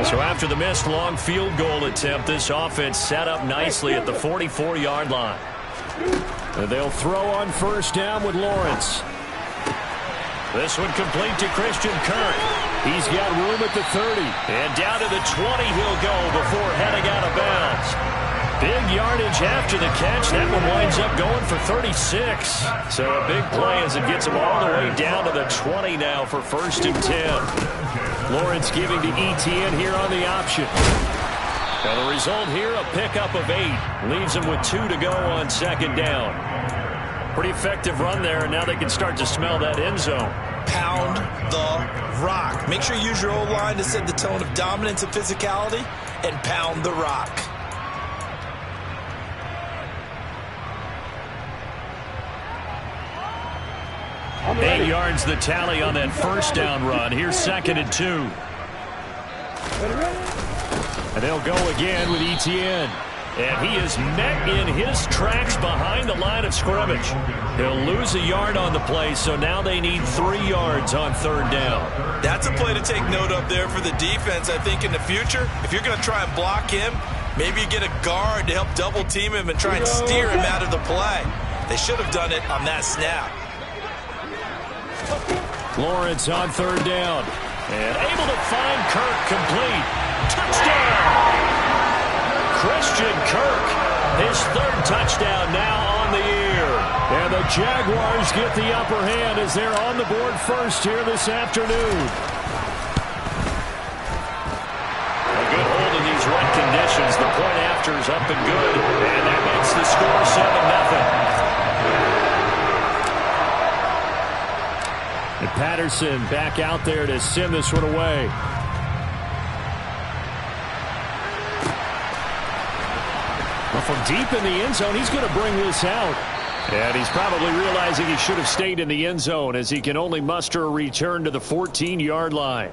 So after the missed long field goal attempt, this offense set up nicely at the 44-yard line. They'll throw on first down with Lawrence. This one complete to Christian Kirk. He's got room at the 30. And down to the 20 he'll go before heading out of bounds. Big yardage after the catch. That one winds up going for 36. So a big play as it gets him all the way down to the 20 now for 1st and 10. Lawrence giving to Etienne here on the option. Now the result here, a pickup of 8. Leaves him with 2 to go on 2nd down. Pretty effective run there, and now they can start to smell that end zone. Pound the rock. Make sure you use your O-line to set the tone of dominance and physicality, and pound the rock. Eight yards the tally on that first down run. Here's 2nd and 2. And they'll go again with Etienne. And he is met in his tracks behind the line of scrimmage. He'll lose a yard on the play, so now they need 3 yards on 3rd down. That's a play to take note of there for the defense. I think in the future, if you're going to try and block him, maybe you get a guard to help double team him and try and steer him out of the play. They should have done it on that snap. Lawrence on 3rd down. And able to find Kirk complete. Touchdown! Christian Kirk, his 3rd touchdown now on the year. And the Jaguars get the upper hand as they're on the board first here this afternoon. A good hold in these wet conditions. The point after is up and good. And that makes the score 7-0. And Patterson back out there to send this one away. From deep in the end zone, he's going to bring this out. And he's probably realizing he should have stayed in the end zone as he can only muster a return to the 14-yard line.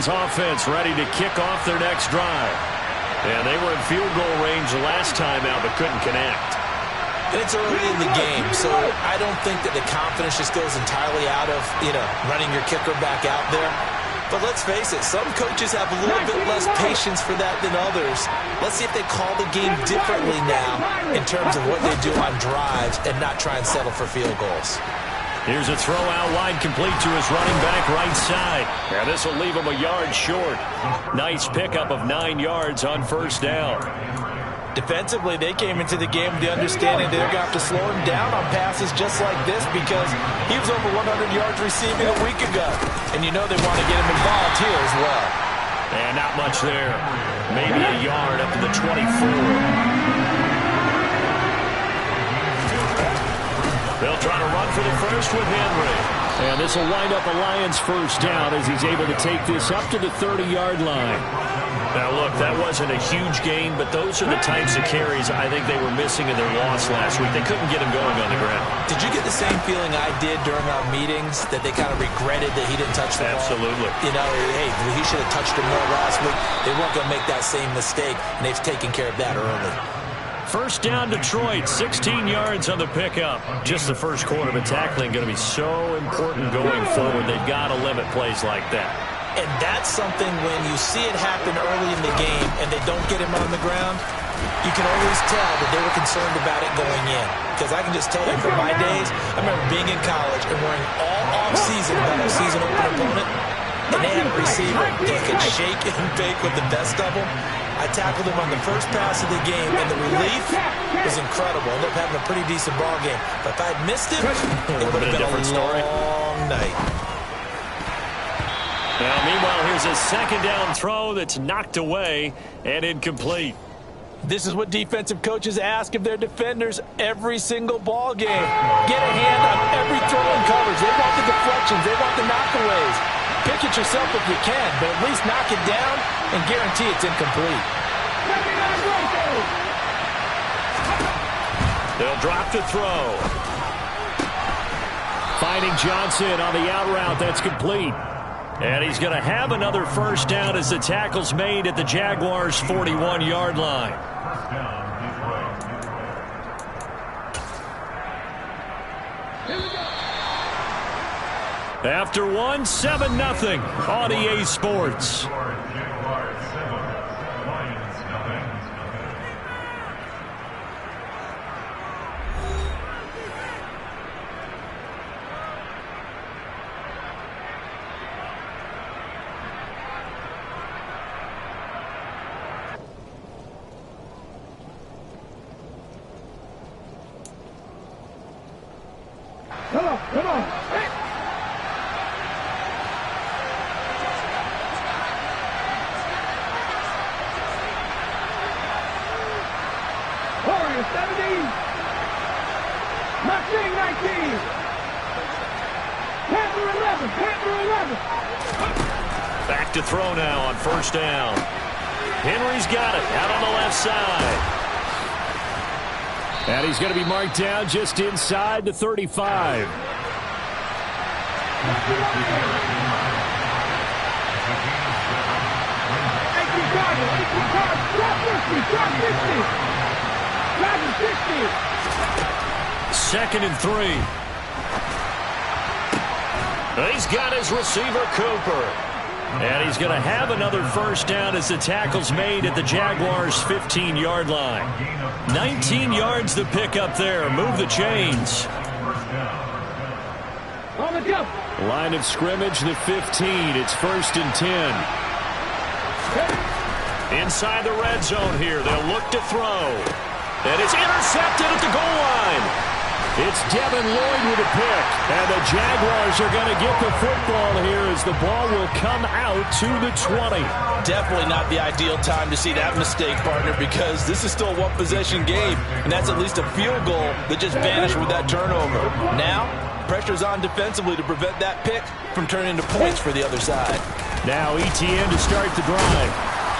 Offense ready to kick off their next drive. And they were in field goal range last time out but couldn't connect. And it's early in the game, so I don't think that the confidence just goes entirely out of, running your kicker back out there. But let's face it, some coaches have a little bit less patience for that than others. Let's see if they call the game differently now in terms of what they do on drives and not try and settle for field goals. Here's a throw out wide complete to his running back right side. And this will leave him a yard short. Nice pickup of 9 yards on 1st down. Defensively, they came into the game with the understanding they're going to have to slow him down on passes just like this because he was over 100 yards receiving a week ago. And they want to get him involved here as well. And not much there. Maybe a yard up to the 24. They'll try to run for the first with Henry. And this will wind up a Lions first down as he's able to take this up to the 30-yard line. Now, look, that wasn't a huge gain, but those are the types of carries I think they were missing in their loss last week. They couldn't get him going on the ground. Did you get the same feeling I did during our meetings, that they kind of regretted that he didn't touch the ball? Absolutely. Hey, he should have touched him more last week. They weren't going to make that same mistake, and they've taken care of that early. First down, Detroit, 16 yards on the pickup. Just the first quarter, but tackling going to be so important going forward. They've got to limit plays like that. And that's something when you see it happen early in the game and they don't get him on the ground, you can always tell that they were concerned about it going in. Because I can just tell you from my days, I remember being in college and worrying all off-season about our season opener opponent, and they had a receiver that could shake and bake with the best of them. I tackled him on the first pass of the game, and the relief was incredible. Ended up having a pretty decent ball game. But if I had missed him, it would have been a long night. Now, meanwhile, here's a 2nd down throw that's knocked away and incomplete. This is what defensive coaches ask of their defenders every single ball game. Get a hand on every throw and coverage. They want the deflections. They want the knockaways. Pick it yourself if you can, but at least knock it down and guarantee it's incomplete. They'll drop to throw. finding Johnson on the out route. That's complete. And he's going to have another first down as the tackle's made at the Jaguars' 41-yard line. After one, 7-0 on EA Sports. Come on. Hey. Warriors 17. Mustang 19. Panther 11. Back to throw now on first down. Henry's got it out on the left side. And he's going to be marked down just inside the 35. Second and 3. He's got his receiver, Cooper. And he's going to have another first down as the tackle's made at the Jaguars' 15-yard line. 19 yards to pick up there. Move the chains. Line of scrimmage, the 15. It's first and 10. Inside the red zone here. They'll look to throw. And it's intercepted at the goal line. It's Devin Lloyd with a pick. And the Jaguars are going to get the football here as the ball will come out to the 20. Definitely not the ideal time to see that mistake, partner, because this is still a one-possession game, and that's at least a field goal that just vanished with that turnover. Now, pressure's on defensively to prevent that pick from turning into points for the other side. Now ETN to start the drive.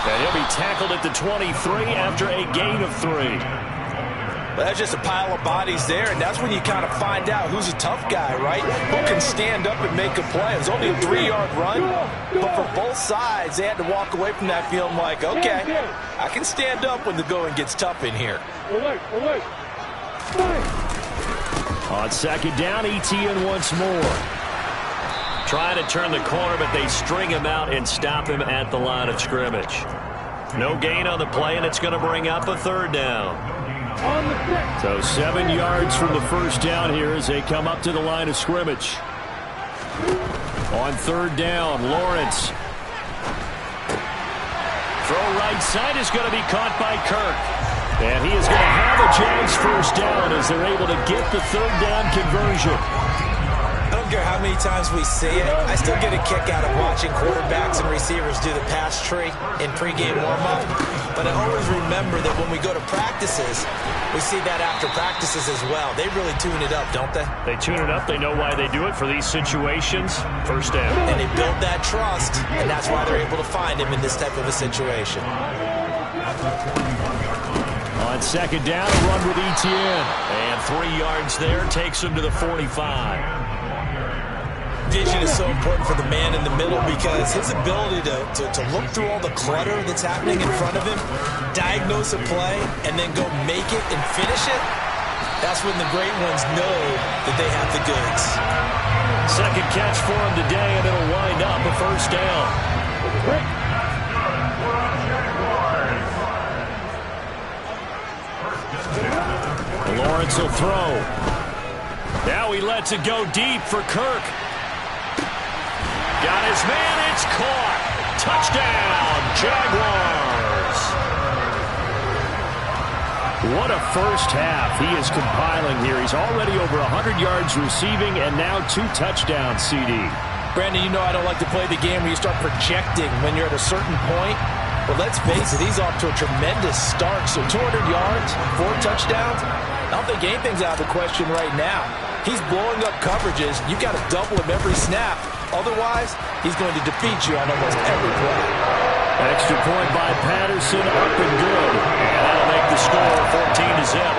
And he'll be tackled at the 23 after a gain of 3. Well, that's just a pile of bodies there, and that's when you kind of find out who's a tough guy, right? Who can stand up and make a play. It was only a 3-yard run, but for both sides, they had to walk away from that feeling like, okay, I can stand up when the going gets tough in here. On second down, ETN once more. Trying to turn the corner, but they string him out and stop him at the line of scrimmage. No gain on the play, and it's going to bring up a third down. So 7 yards from the first down here as they come up to the line of scrimmage. On third down, Lawrence. Throw right side is going to be caught by Kirk. And he is going to have a Jags first down as they're able to get the third down conversion. I don't care how many times we see it, I still get a kick out of watching quarterbacks and receivers do the pass tree in pregame warm-up. But I always remember that when we go to practices, we see that after practices as well. They really tune it up, don't they? They tune it up. They know why they do it for these situations. First down. And they build that trust, and that's why they're able to find him in this type of a situation. On second down, a run with ETN. And 3 yards there takes him to the 45. Vision is so important for the man in the middle because his ability to look through all the clutter that's happening in front of him, diagnose a play, and then go make it and finish it, that's when the great ones know that they have the goods. Second catch for him today, and it'll wind up a first down. Lawrence will throw. Now he lets it go deep for Kirk. Got his man, it's caught. Touchdown, Jaguars. What a first half he is compiling here. He's already over 100 yards receiving and now 2 touchdowns, CD. Brandon, you know I don't like to play the game where you start projecting when you're at a certain point. But let's face it, he's off to a tremendous start. So 200 yards, 4 touchdowns. I don't think anything's out of the question right now. He's blowing up coverages. You've got to double him every snap. Otherwise, he's going to defeat you on almost every play. Extra point by Patterson, up and good. And that'll make the score 14-0.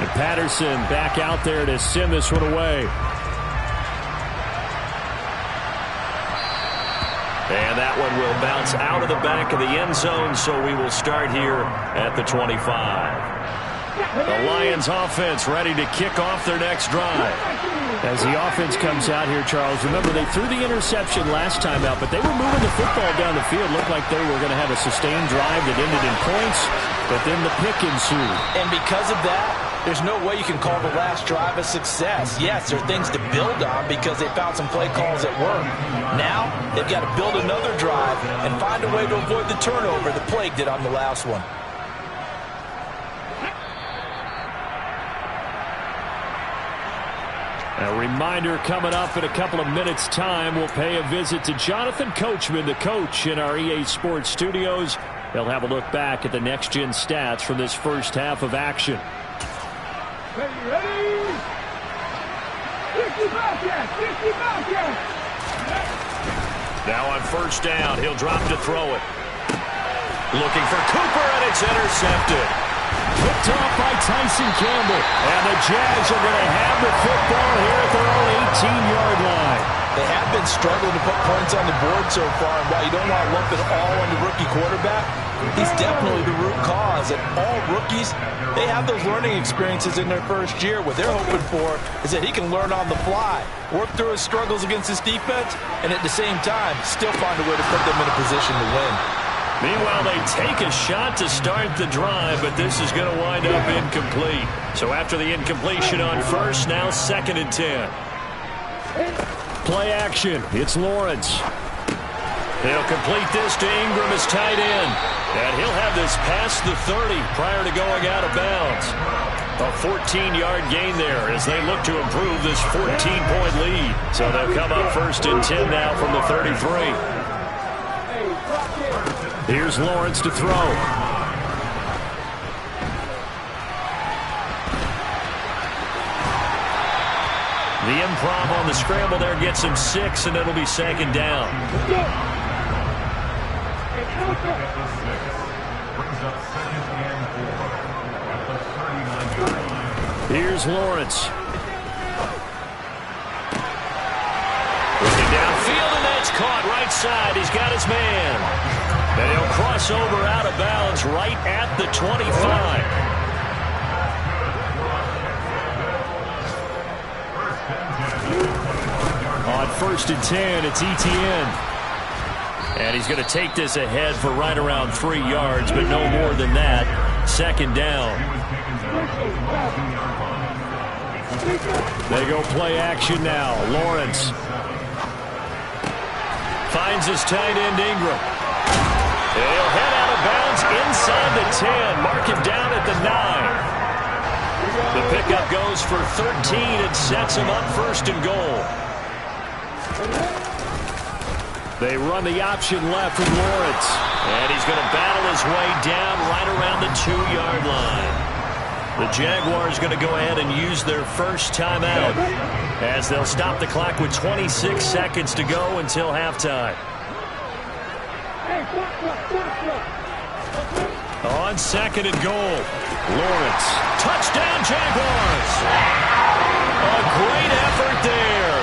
And Patterson back out there to send this one away. And that one will bounce out of the back of the end zone, so we will start here at the 25. The Lions offense ready to kick off their next drive. As the offense comes out here, Charles, remember they threw the interception last time out, but they were moving the football down the field. Looked like they were going to have a sustained drive that ended in points, but then the pick ensued. And because of that, there's no way you can call the last drive a success. Yes, there are things to build on because they found some play calls that work. Now, they've got to build another drive and find a way to avoid the turnover that plagued it on the last one. A reminder coming up in a couple of minutes' time. We'll pay a visit to Jonathan Coachman, the coach in our EA Sports studios. He'll have a look back at the next-gen stats from this first half of action. Ready? 60 Bobcats! 60 Bobcats! Now on first down, he'll drop to throw it. Looking for Cooper, and it's intercepted. Picked off by Tyson Campbell. And the Jags are going to have the football here at their own 18-yard line. They have been struggling to put points on the board so far, and while you don't want to lump it all on the rookie quarterback, he's definitely the root cause. And all rookies, they have those learning experiences in their first year. What they're hoping for is that he can learn on the fly, work through his struggles against his defense, and at the same time, still find a way to put them in a position to win. Meanwhile, they take a shot to start the drive, but this is going to wind up incomplete. So after the incompletion on first, now 2nd and 10. Play action. It's Lawrence. He'll complete this to Ingram as tight end. And he'll have this past the 30 prior to going out of bounds. A 14-yard gain there as they look to improve this 14-point lead. So they'll come up 1st and 10 now from the 33. Here's Lawrence to throw. The improv on the scramble there gets him 6, and it'll be 2nd down. Here's Lawrence. Looking downfield, and that's caught right side. He's got his man. And he'll cross over out of bounds right at the 25. On 1st and 10, it's Etienne. And he's going to take this ahead for right around 3 yards, but no more than that. 2nd down. They go play action now. Lawrence finds his tight end Ingram. And he'll head out of bounds inside the 10. Mark him down at the 9. The pickup goes for 13 and sets him up 1st and goal. They run the option left with Lawrence. And he's going to battle his way down right around the 2-yard line. The Jaguars going to go ahead and use their first timeout as they'll stop the clock with 26 seconds to go until halftime. On 2nd and goal, Lawrence. Touchdown, Jaguars! A great effort there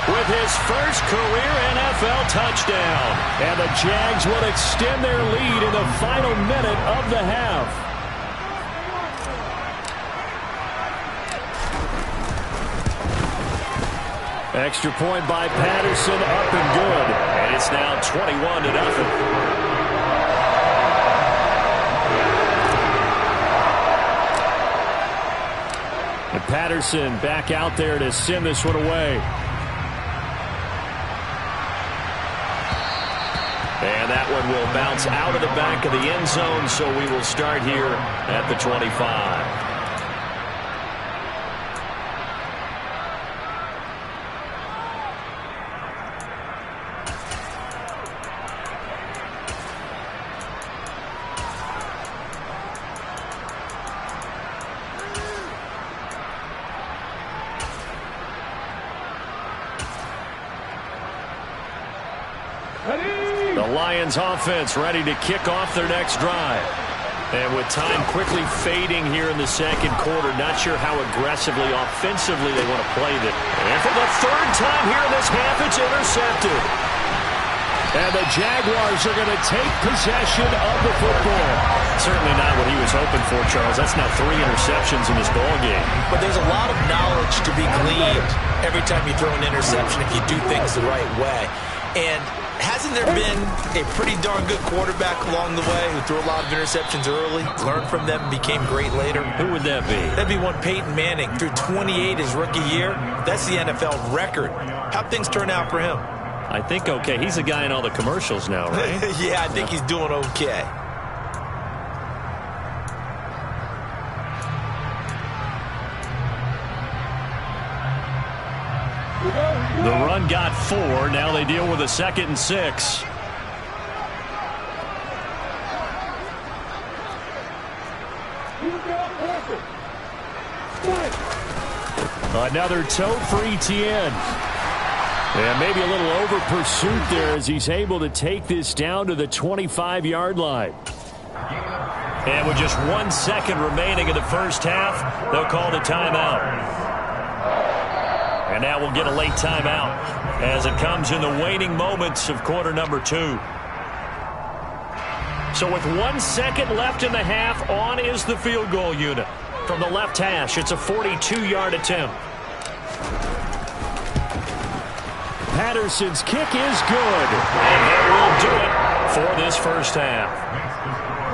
with his first career NFL touchdown. And the Jags will extend their lead in the final minute of the half. Extra point by Patterson, up and good. And it's now 21-0. And Patterson back out there to send this one away. And that one will bounce out of the back of the end zone, so we will start here at the 25. The Lions offense ready to kick off their next drive. And with time quickly fading here in the second quarter, not sure how aggressively, offensively they want to play this. And for the third time here in this half, it's intercepted. And the Jaguars are going to take possession of the football. Certainly not what he was hoping for, Charles. That's now 3 interceptions in this ballgame. But there's a lot of knowledge to be gleaned every time you throw an interception if you do things the right way. And hasn't there been a pretty darn good quarterback along the way who threw a lot of interceptions early, learned from them, and became great later? Who would that be? That'd be one Peyton Manning. Threw 28 his rookie year. That's the NFL record. How'd things turn out for him? I think okay. He's a guy in all the commercials now, right? Yeah, I think he's doing okay. The run got 4. Now they deal with a 2nd and 6. Another tote for Etienne. And maybe a little over pursuit there as he's able to take this down to the 25-yard line. And with just 1 second remaining in the first half, they'll call the timeout. And now we'll get a late timeout as it comes in the waning moments of quarter number 2. So with 1 second left in the half, on is the field goal unit. From the left hash, it's a 42-yard attempt. Patterson's kick is good. And that will do it for this first half.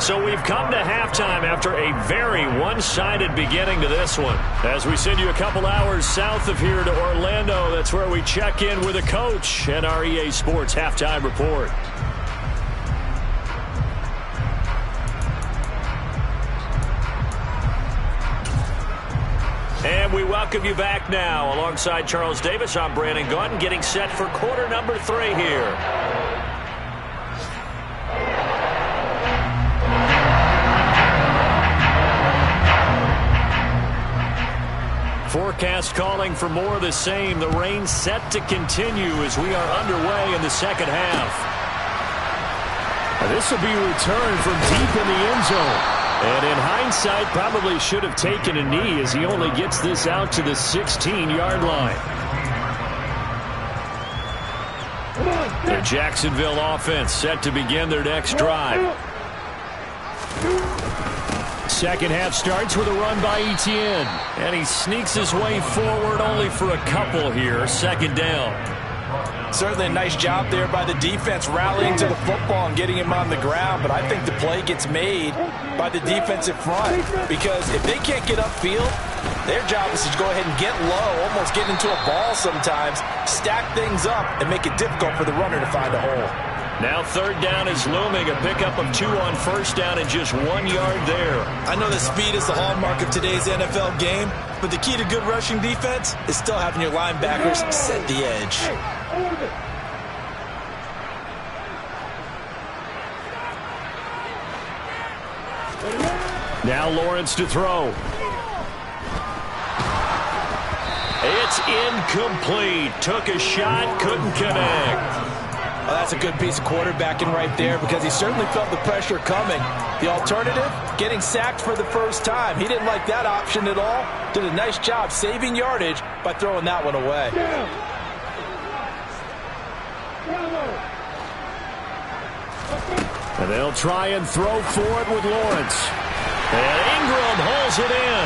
So we've come to halftime after a very one-sided beginning to this one. As we send you a couple hours south of here to Orlando, that's where we check in with a coach and our EA Sports Halftime Report. And we welcome you back now. Alongside Charles Davis, I'm Brandon Gaudin, getting set for quarter number 3 here. Forecast calling for more of the same. The rain set to continue as we are underway in the second half. This will be returned from deep in the end zone. And in hindsight, probably should have taken a knee as he only gets this out to the 16-yard line. The Jacksonville offense set to begin their next drive. Second half starts with a run by Etienne. And he sneaks his way forward only for a couple here. Second down. Certainly a nice job there by the defense rallying to the football and getting him on the ground. But I think the play gets made by the defensive front. Because if they can't get upfield, their job is to go ahead and get low, almost get into a ball sometimes, stack things up, and make it difficult for the runner to find a hole. Now third down is looming, a pickup of 2 on first down and just 1 yard there. I know that speed is the hallmark of today's NFL game, but the key to good rushing defense is still having your linebackers set the edge. Now Lawrence to throw. It's incomplete. Took a shot, couldn't connect. Well, that's a good piece of quarterbacking right there because he certainly felt the pressure coming. The alternative, getting sacked for the first time. He didn't like that option at all. Did a nice job saving yardage by throwing that one away. And they'll try and throw for it with Lawrence. And Ingram holds it in.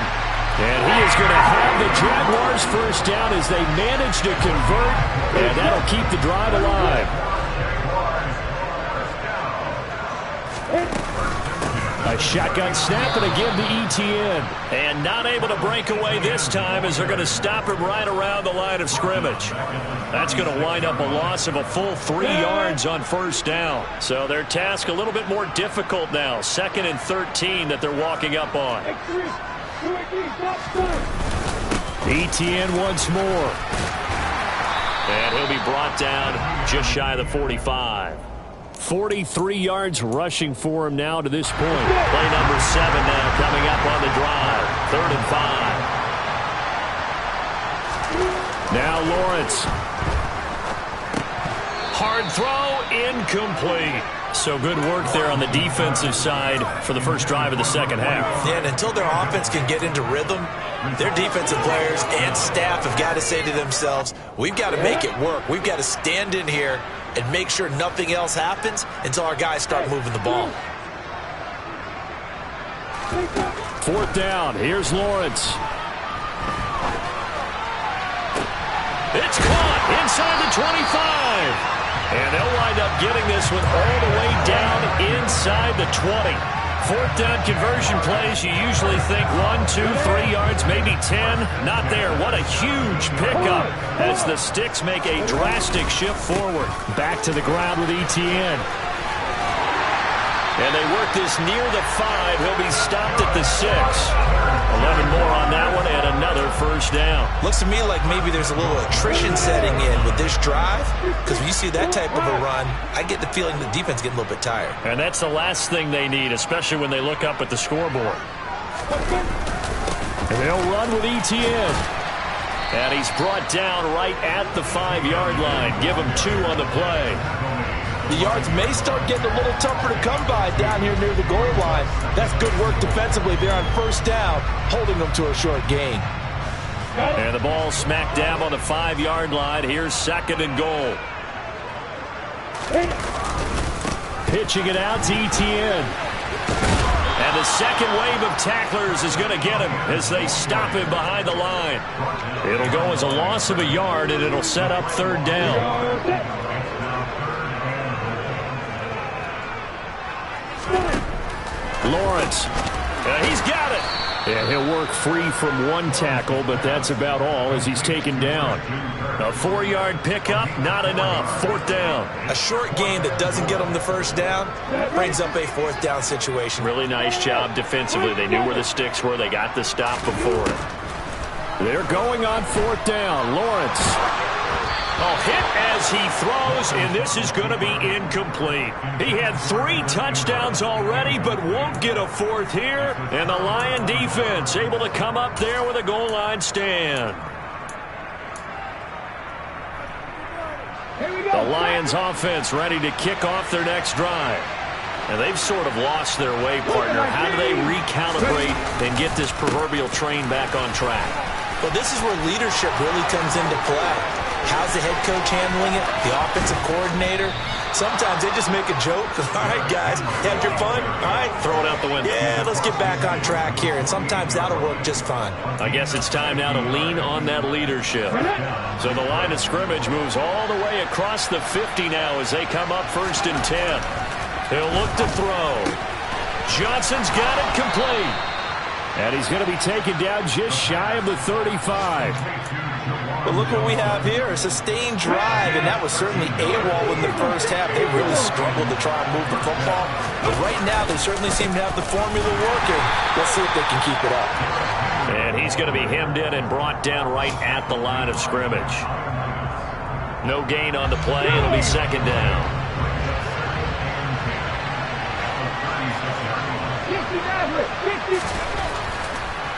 And he is going to have the Jaguars first down as they manage to convert. And that'll keep the drive alive. A shotgun snap and again to Etienne. And not able to break away this time as they're going to stop him right around the line of scrimmage. That's going to wind up a loss of a full 3 yards on first down. So their task a little bit more difficult now. 2nd and 13 that they're walking up on. Etienne once more. And he'll be brought down just shy of the 45. 43 yards rushing for him now to this point. Play number 7 now coming up on the drive. 3rd and 5. Now Lawrence. Hard throw, incomplete. So good work there on the defensive side for the first drive of the second half. Yeah, and until their offense can get into rhythm, their defensive players and staff have got to say to themselves, we've got to make it work. We've got to stand in here and make sure nothing else happens until our guys start moving the ball. Fourth down. Here's Lawrence. It's caught inside the 25. And they'll wind up getting this one all the way down inside the 20. Fourth down conversion plays, you usually think 1, 2, 3 yards, maybe 10. Not there. What a huge pickup as the Sticks make a drastic shift forward. Back to the ground with Etienne. And they work this near the 5. He'll be stopped at the 6. 11 more on that one and another first down. Looks to me like maybe there's a little attrition setting in with this drive, because when you see that type of a run, I get the feeling the defense getting a little bit tired. And that's the last thing they need, especially when they look up at the scoreboard. And they'll run with Etienne. And he's brought down right at the 5-yard line. Give him 2 on the play. The yards may start getting a little tougher to come by down here near the goal line. That's good work defensively there on first down, holding them to a short gain. And the ball smack dab on the 5-yard line. Here's second and goal. Pitching it out to Etienne. And the second wave of tacklers is going to get him as they stop him behind the line. It'll go as a loss of a yard, and it'll set up third down. Lawrence, he's got it. Yeah, he'll work free from one tackle, but that's about all as he's taken down. A 4-yard pickup, not enough. Fourth down. A short gain that doesn't get them the first down brings up a fourth down situation. Really nice job defensively. They knew where the Sticks were. They got the stop before it. They're going on fourth down. Lawrence. Hit as he throws, and this is going to be incomplete. He had 3 touchdowns already, but won't get a fourth here. And the Lion defense able to come up there with a goal line stand. The Lions offense ready to kick off their next drive. And they've sort of lost their way, partner. How do they recalibrate and get this proverbial train back on track? Well, this is where leadership really comes into play. How's the head coach handling it? The offensive coordinator? Sometimes they just make a joke. All right, guys, had your fun? All right. Throw it out the window. Yeah, let's get back on track here. And sometimes that'll work just fine. I guess it's time now to lean on that leadership. So the line of scrimmage moves all the way across the 50 now as they come up first and 10. He'll look to throw. Johnson's got it complete. And he's going to be taken down just shy of the 35. But look what we have here, a sustained drive, and that was certainly AWOL in the first half. They really struggled to try and move the football. But right now, they certainly seem to have the formula working. Let's see if they can keep it up. And he's going to be hemmed in and brought down right at the line of scrimmage. No gain on the play. It'll be second down.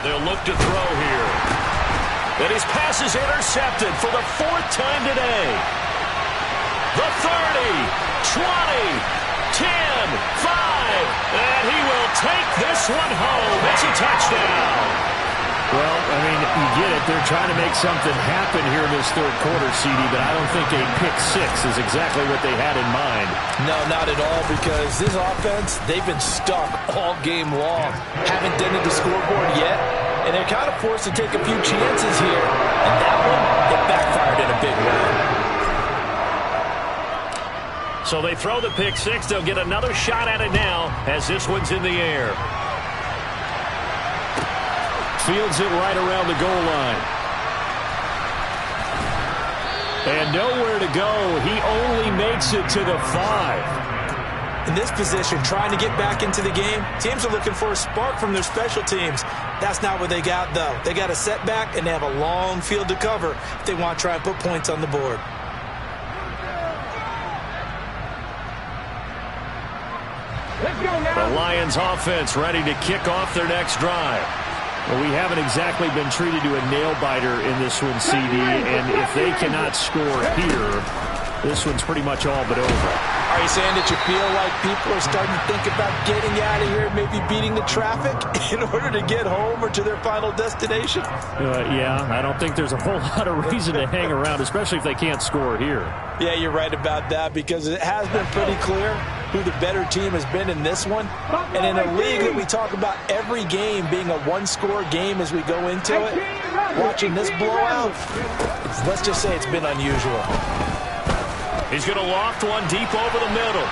They'll look to throw here. And his pass is intercepted for the 4th time today. The 30, 20, 10, 5. And he will take this one home. It's a touchdown. Well, I mean, you get it. They're trying to make something happen here in this third quarter, CD, but I don't think a pick-6 is exactly what they had in mind. No, not at all, because this offense, they've been stuck all game long. Haven't dented the scoreboard yet, and they're kind of forced to take a few chances here. And that one, it backfired in a big way. So they throw the pick-6. They'll get another shot at it now as this one's in the air. Fields it right around the goal line. And nowhere to go. He only makes it to the 5. In this position, trying to get back into the game, teams are looking for a spark from their special teams. That's not what they got, though. They got a setback, and they have a long field to cover if they want to try and put points on the board. The Lions offense ready to kick off their next drive. Well, we haven't exactly been treated to a nail-biter in this one, CD, and if they cannot score here, this one's pretty much all but over. All Are you saying that you feel like people are starting to think about getting out of here, maybe beating the traffic in order to get home or to their final destination? Yeah, I don't think there's a whole lot of reason to hang around, especially if they can't score here. Yeah, you're right about that, because it has been pretty clear who the better team has been in this one. And in a league that we talk about every game being a one-score game as we go into it, watching this blowout, let's just say it's been unusual. He's going to loft one deep over the middle.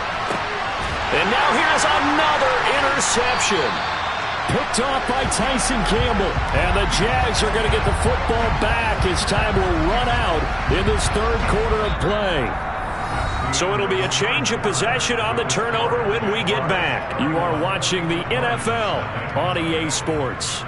And now here's another interception. Picked off by Tyson Campbell. And the Jags are going to get the football back as time will run out in this third quarter of play. So it'll be a change of possession on the turnover when we get back. You are watching the NFL on EA Sports.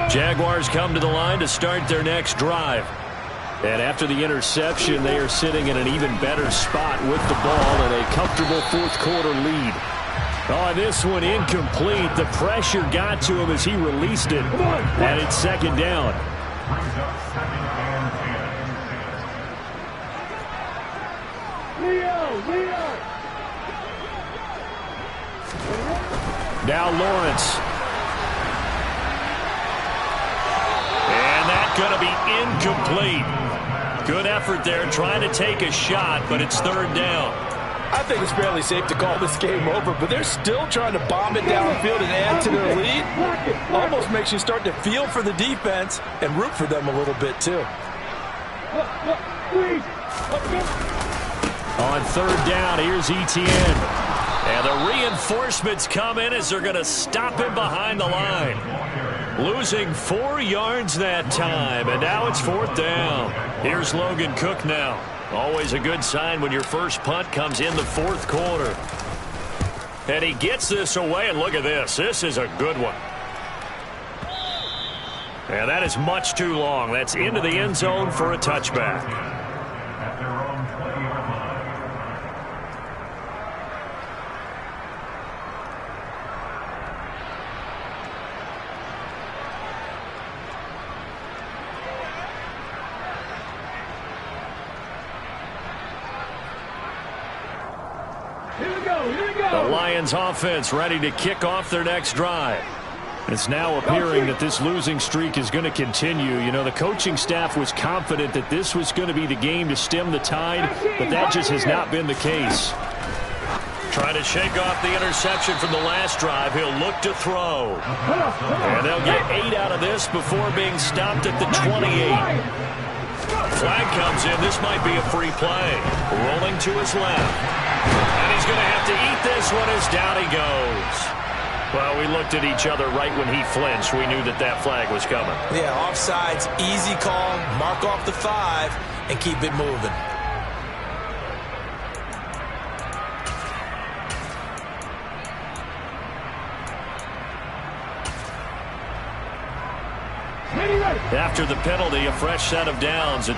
Jaguars come to the line to start their next drive. And after the interception, they are sitting in an even better spot with the ball and a comfortable fourth quarter lead. Oh, this one incomplete. The pressure got to him as he released it. And it's second down. Now Lawrence. Going to be incomplete. Good effort there trying to take a shot, but it's third down. I think it's fairly safe to call this game over, but they're still trying to bomb it downfield and add to their lead. Almost makes you start to feel for the defense and root for them a little bit too. On third down, here's Etienne. And the reinforcements come in as they're going to stop him behind the line. Losing 4 yards that time, and now it's fourth down. Here's Logan Cook now. Always a good sign when your first punt comes in the fourth quarter. And he gets this away, and look at this. This is a good one. And that is much too long. That's into the end zone for a touchback. The Lions offense ready to kick off their next drive. It's now appearing that this losing streak is going to continue. You know, the coaching staff was confident that this was going to be the game to stem the tide, but that just has not been the case. Trying to shake off the interception from the last drive. He'll look to throw. And they'll get 8 out of this before being stopped at the 28. Flag comes in. This might be a free play. Rolling to his left. And he's going to have to eat this one as down he goes. Well, we looked at each other right when he flinched. We knew that that flag was coming. Yeah, offsides, easy call. Mark off the 5 and keep it moving. After the penalty, a fresh set of downs.